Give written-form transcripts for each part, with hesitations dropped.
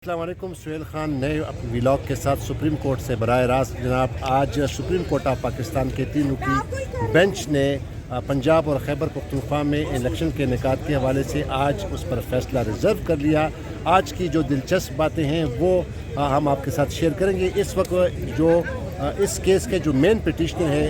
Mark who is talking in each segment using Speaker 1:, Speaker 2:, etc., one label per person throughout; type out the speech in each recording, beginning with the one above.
Speaker 1: अस्सलाम वालेकुम। सुहेल खान नए अपने व्लॉग के साथ सुप्रीम कोर्ट से बराह रास्त। जनाब, आज सुप्रीम कोर्ट ऑफ पाकिस्तान के 3 रुकनी बेंच ने पंजाब और खैबर पख्तूनख्वा में इलेक्शन के इनेकाद के हवाले से आज उस पर फैसला रिज़र्व कर लिया। आज की जो दिलचस्प बातें हैं वो हम आपके साथ शेयर करेंगे। इस वक्त जो इस केस के जो मेन पिटिशनर हैं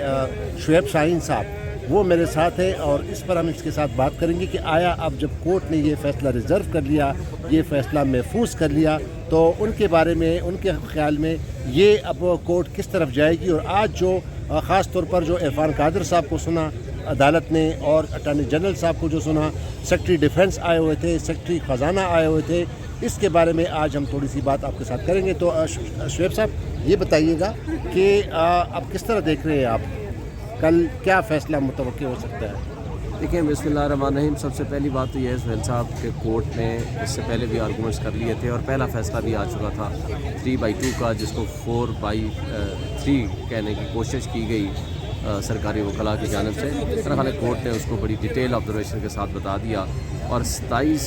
Speaker 1: शुएब शाहीन साहब, वो मेरे साथ है और इस पर हम इसके साथ बात करेंगे कि आया अब जब कोर्ट ने ये फ़ैसला रिज़र्व कर लिया, ये फ़ैसला महफूज कर लिया, तो उनके बारे में, उनके ख़्याल में ये अब कोर्ट किस तरफ जाएगी। और आज जो ख़ास तौर पर जो इरफान कादर साहब को सुना अदालत ने और अटॉर्नी जनरल साहब को जो सुना, सेक्रेटरी डिफेंस आए हुए थे, सेक्रेटरी ख़जाना आए हुए थे, इसके बारे में आज हम थोड़ी सी बात आपके साथ करेंगे। तो शुएब साहब ये बताइएगा कि अब किस तरह देख रहे हैं आप, कल क्या फ़ैसला मुतवक्किल हो सकता है?
Speaker 2: देखिए, बिस्मिल्लाहिर्रहमानिर्रहीम। सबसे पहली बात तो यह है सुहेल साहब के कोर्ट ने इससे पहले भी आर्गूमेंट्स कर लिए थे और पहला फ़ैसला भी आ चुका था 3/2 का, जिसको 4/3 कहने की कोशिश की गई सरकारी वकला की जानिब से। मेरा ख्याल है कोर्ट ने उसको बड़ी डिटेल ऑब्जर्वेशन के साथ बता दिया और 27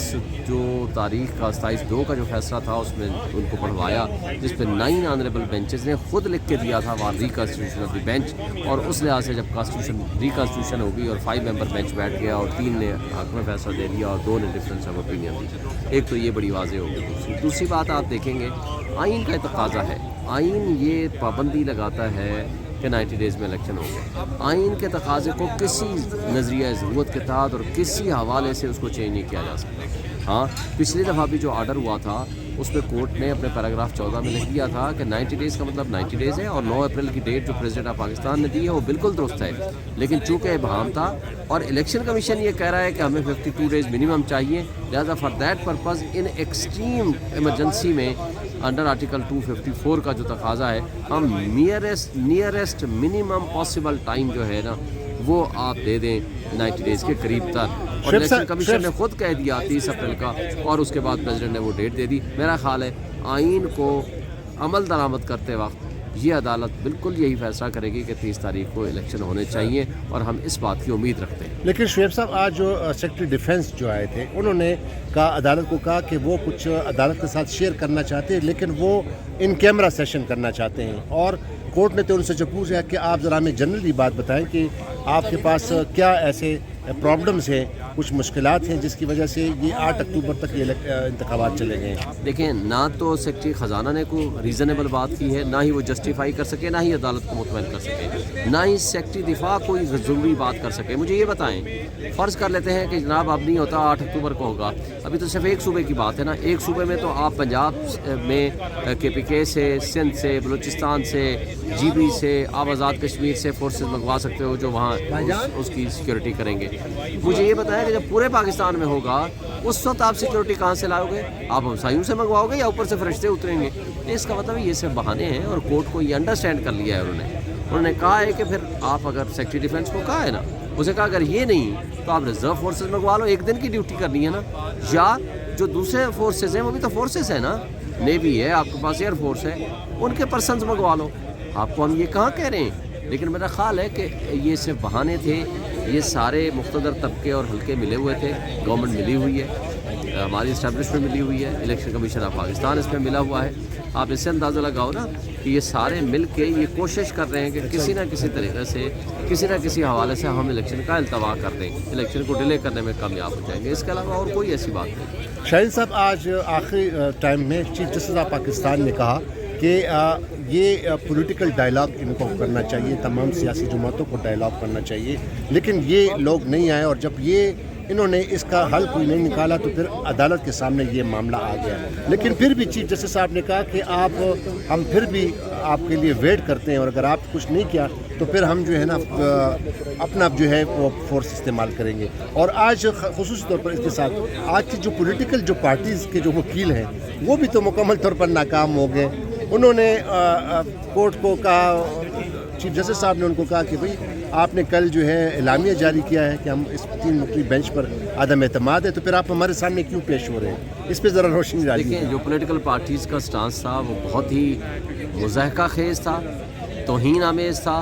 Speaker 2: जो तारीख का 27/2 का जो फैसला था उसमें उनको पढ़वाया, जिस पर 9 ऑनरेबल बेंचेस ने ख़ुद लिख के दिया था वहाँ रिकन्स्टिट्यूशन ऑफ द बेंच। और उस लिहाज से जब रिकन्स्टिट्यूशन होगी और 5 मेंबर बेंच बैठ गया और 3 ने हक में फैसला दे दिया और 2 ने डिफरेंस ऑफ ओपिनियन दी, एक तो ये बड़ी वाज़ेह होगी। दूसरी बात आप देखेंगे, आइन का तकाज़ा है, आइन ये पाबंदी लगाता है कि 90 डेज़ में इलेक्शन हो गए। आइन के तकाज़े को किसी नज़रिया ज़रूरत के तहत और किसी हवाले से उसको चेंज नहीं किया जा सकता। हाँ, पिछली दफ़ा भी जो आर्डर हुआ था उसमें कोर्ट ने अपने पैराग्राफ 14 में लिख दिया था कि 90 डेज़ का मतलब 90 डेज़ है और 9 अप्रैल की डेट जो प्रेसिडेंट ऑफ पाकिस्तान ने दी है वो बिल्कुल दुरुस्त है। लेकिन चूँकि इबहम था और इलेक्शन कमीशन ये कह रहा है कि हमें 52 डेज़ मिनिमम चाहिए, लिहाजा for that purpose in extreme emergency में अंडर आर्टिकल 254 का जो तकाजा है, हम नियरेस्ट मिनिमम पॉसिबल टाइम जो है ना वो आप दे दें 90 डेज़ के करीब तक। और इलेक्शन कमीशन ने खुद कह दिया 30 अप्रैल का और उसके बाद प्रेसिडेंट ने वो डेट दे दी। मेरा ख्याल है आइन को अमल दरामद करते वक्त ये अदालत बिल्कुल यही फैसला करेगी कि 30 तारीख को इलेक्शन होने चाहिए और हम इस बात की उम्मीद रखते हैं।
Speaker 1: लेकिन शुएब साहब, आज जो सेक्रेटरी डिफेंस जो आए थे उन्होंने कहा, अदालत को कहा कि वो कुछ अदालत के साथ शेयर करना चाहते हैं लेकिन वो इन कैमरा सेशन करना चाहते हैं। और कोर्ट ने तो उनसे जो पूछा कि आप ज़रा हमें जनरली बात बताएं कि आपके पास क्या ऐसे प्रॉब्लम्स हैं, कुछ मुश्किलात हैं जिसकी वजह से ये 8 अक्टूबर तक ये इंतखाबात चले गए हैं।
Speaker 2: देखें, ना तो सेक्रेटरी ख़जाना ने कोई रीज़नेबल बात की है, ना ही वो जस्टिफाई कर सके, ना ही अदालत को मुतमईन कर सके, ना ही सेक्रेटरी दिफा कोई ज़रूरी बात कर सके। मुझे ये बताएं, फ़र्ज़ कर लेते हैं कि जनाब अब नहीं होता, 8 अक्टूबर को होगा, अभी तो सिर्फ एक सूबे की बात है ना। एक सूबे में तो आप पंजाब में KPK से, सिंध से, बलूचिस्तान से, GB से, आप आज़ाद कश्मीर से फोर्सेस मंगवा सकते हो जो वहाँ उसकी सिक्योरिटी करेंगे। मुझे ये बताया कि जब पूरे पाकिस्तान में होगा उस वक्त आप सिक्योरिटी कहाँ से लाओगे? आप हमसायों से मंगवाओगे या ऊपर से फरिश्ते उतरेंगे? इसका मतलब ये सिर्फ बहाने हैं और कोर्ट को ये अंडरस्टैंड कर लिया है उन्होंने कहा है कि फिर आप अगर सेक्रेटरी डिफेंस को कहा है ना, उसे कहा अगर ये नहीं तो आप रिजर्व फोर्सेस मंगवा लो, एक दिन की ड्यूटी करनी है ना। या जो दूसरे फोर्सेस हैं वो भी तो फोर्सेस है ना, नेवी है, आपके पास एयर फोर्स है, उनके पर्सनस मंगवा लो। आपको हम ये कहाँ कह रहे हैं, लेकिन मेरा ख्याल है कि ये सिर्फ बहाने थे। ये सारे मुख्तदर तबके और हल्के मिले हुए थे, गवर्नमेंट मिली हुई है, हमारी इस्टेब्लिशमेंट मिली हुई है, इलेक्शन कमीशन ऑफ पाकिस्तान इसमें मिला हुआ है। आप इससे अंदाज़ा लगाओ ना कि ये सारे मिल के ये कोशिश कर रहे हैं कि किसी ना किसी तरीके से, किसी ना किसी हवाले से हम इलेक्शन का अल्तवा कर दें, इलेक्शन को डिले करने में कामयाब हो जाएंगे। इसके अलावा और कोई ऐसी बात नहीं।
Speaker 1: शाहीन साहब, आज आखिरी टाइम में चीफ जस्टिस ऑफ पाकिस्तान ने कहा कि ये पॉलिटिकल डायलॉग इनको करना चाहिए, तमाम सियासी जमातों को डायलॉग करना चाहिए, लेकिन ये लोग नहीं आए और जब ये इन्होंने इसका हल कोई नहीं निकाला तो फिर अदालत के सामने ये मामला आ गया। लेकिन फिर भी चीफ जस्टिस साहब ने कहा कि हम फिर भी आपके लिए वेट करते हैं और अगर आप कुछ नहीं किया तो फिर हम जो है ना अपना जो है वो फोर्स इस्तेमाल करेंगे। और आज ख़ुसूसी तौर पर इसके साथ आज की जो पॉलिटिकल जो पार्टीज़ के जो वकील हैं वो भी तो मुकम्मल तौर पर नाकाम हो गए। उन्होंने कोर्ट को कहा, चीफ जस्टिस साहब ने उनको कहा कि भाई आपने कल जो है एलामिया जारी किया है कि हम इस 3 मुख्तलिफ बेंच पर आदम एतमाद है, तो फिर आप हमारे सामने क्यों पेश हो रहे हैं? इस पर ज़रा रोशनी डालिए।
Speaker 2: देखिए, जो पॉलिटिकल पार्टीज़ का स्टांस था वो बहुत ही मुज़ाहका खेज़ था, तौहीन आमेज़ था,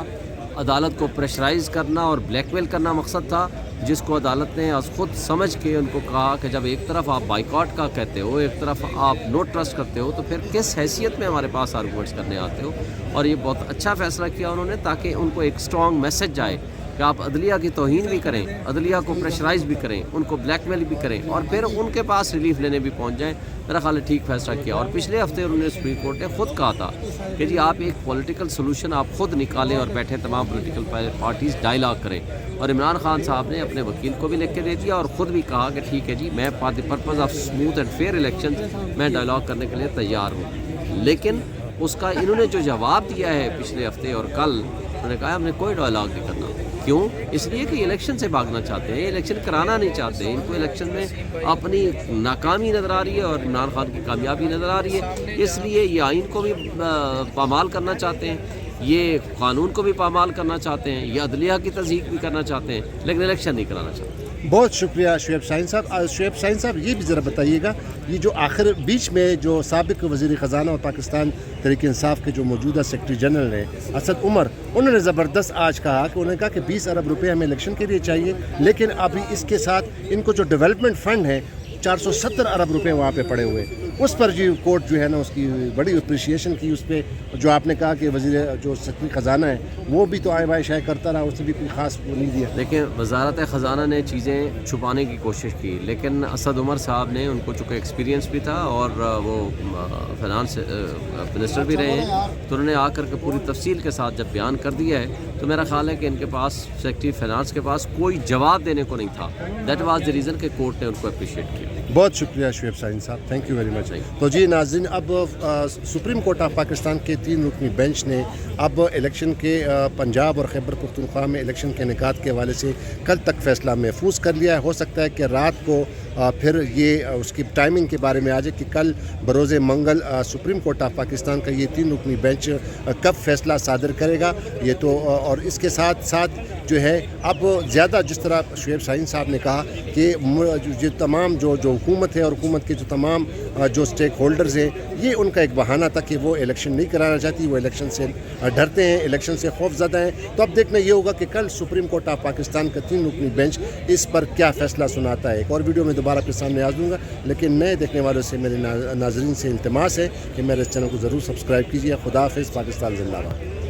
Speaker 2: अदालत को प्रेशराइज़ करना और ब्लैकमेल करना मकसद था। جس کو عدالت نے از خود سمجھ کے ان کو کہا کہ جب ایک طرف آپ بائیکاٹ کا کہتے ہو، ایک طرف آپ نو ٹرسٹ کرتے ہو، تو پھر کس حیثیت میں ہمارے پاس آرگومنٹس کرنے آتے ہو. اور یہ بہت اچھا فیصلہ کیا انہوں نے، تاکہ ان کو ایک اسٹرانگ میسج جائے کہ آپ عدلیہ کی توہین بھی کریں، عدلیہ کو پریشرائز بھی کریں، ان کو بلیک میل بھی کریں، اور پھر ان کے پاس ریلیف لینے بھی پہنچ جائیں. میرا خیال ہے ٹھیک فیصلہ کیا. اور پچھلے ہفتے انہوں نے سپریم کورٹ نے خود کہا تھا کہ جی آپ ایک پولیٹیکل سولوشن آپ خود نکالیں اور بیٹھے تمام پولیٹیکل پارٹیز ڈائلاگ کریں. اور عمران خان صاحب نے اپنے وکیل کو بھی لکھ کے دے دیا اور خود بھی کہا کہ ٹھیک ہے جی میں for the purpose of smooth and fair election میں ڈائلاگ کرنے کے لیے تیار ہوں. لیکن اس کا انہوں نے جو جواب دیا ہے پچھلے ہفتے اور کل، انہوں نے کہا ہم نے کوئی ڈائلاگ نہیں کرنا. کیوں؟ اس لیے کہ الیکشن سے بھاگنا چاہتے ہیں، الیکشن کرانا نہیں چاہتے. ان کو الیکشن میں اپنی ناکامی نظر آ رہی ہے اور عمران خان کی کامیابی نظر آ رہی ہے. اس لیے یہ آئین کو بھی پامال کرنا چاہتے ہیں، یہ قانون کو بھی پامال کرنا چاہتے ہیں، یہ عدلیہ کی تضییق بھی کرنا چاہتے ہیں، لیکن الیکشن نہیں کرانا چاہتے.
Speaker 1: بہت شکریہ شعیب شاہین صاحب. شعیب شاہین صاحب یہ بھی ذرا بتائیے گا، یہ جو آخر بیچ میں جو سابق وزیر خزانہ اور پاکستان تحریک انصاف کے جو موجودہ سیکرٹری جنرل ہیں اسد عمر، انہوں نے زبردست آج کہا کہ انہوں نے کہا کہ 20 ارب روپے ہمیں الیکشن کے لیے چاہیے، لیکن ابھی اس کے ساتھ ان کو جو ڈیولپمنٹ فنڈ ہے 470 ارب روپے وہاں پہ پڑے ہوئے. اس پر جی کورٹ جو ہے نا اس کی بڑی اپریشیشن کی اس پہ. جو آپ نے کہا کہ وزیر جو سیکرٹری خزانہ ہے وہ بھی تو آئے بائے شائع کرتا رہا، اس نے بھی کوئی خاص وہ نہیں دیا.
Speaker 2: دیکھیں وزارت خزانہ نے چیزیں چھپانے کی کوشش کی، لیکن اسد عمر صاحب نے، ان کو چونکہ ایکسپیرینس بھی تھا اور وہ فائنانس منسٹر بھی رہے ہیں، تو انہوں نے آ کر کے پوری تفصیل کے ساتھ جب بیان کر دیا ہے تو میرا خیال ہے کہ ان کے پاس سیکرٹری فائنانس کے پاس کوئی جواب دینے کو نہیں تھا. دیٹ واز دی ریزن کہ کورٹ نے ان کو اپریشیٹ کیا.
Speaker 1: بہت شکریہ شعیب شاہین صاحب، تھینک یو ویری مچ. تو جی ناظرین، اب سپریم کورٹ آف پاکستان کے 3 رکنی بینچ نے اب الیکشن کے پنجاب اور خیبر پختونخوا میں الیکشن کے انعقاد کے حوالے سے کل تک فیصلہ محفوظ کر لیا ہے. ہو سکتا ہے کہ رات کو پھر یہ اس کی ٹائمنگ کے بارے میں آ جائے کہ کل بروز منگل سپریم کورٹ آف پاکستان کا یہ 3 رکنی بینچ کب فیصلہ صادر کرے گا. یہ تو اور اس کے ساتھ ساتھ جو ہے اب زیادہ جس طرح شعیب شاہین صاحب نے کہا کہ یہ تمام جو حکومت ہے اور حکومت کے جو تمام جو اسٹیک ہولڈرز ہیں، یہ ان کا ایک بہانہ تھا کہ وہ الیکشن نہیں کرانا چاہتی، وہ الیکشن سے ڈرتے ہیں، الیکشن سے خوف زدہ ہیں. تو اب دیکھنا یہ ہوگا کہ کل سپریم کورٹ آف پاکستان کا 3 رکنی بینچ اس پر کیا فیصلہ سناتا ہے. ایک اور ویڈیو میں دوبارہ آپ کے سامنے آ دوں گا، لیکن نئے دیکھنے والوں سے میرے ناظرین سے التماس ہے کہ میرے اس چینل کو ضرور سبسکرائب کیجیے. خدا حافظ. پاکستان زندہ باد.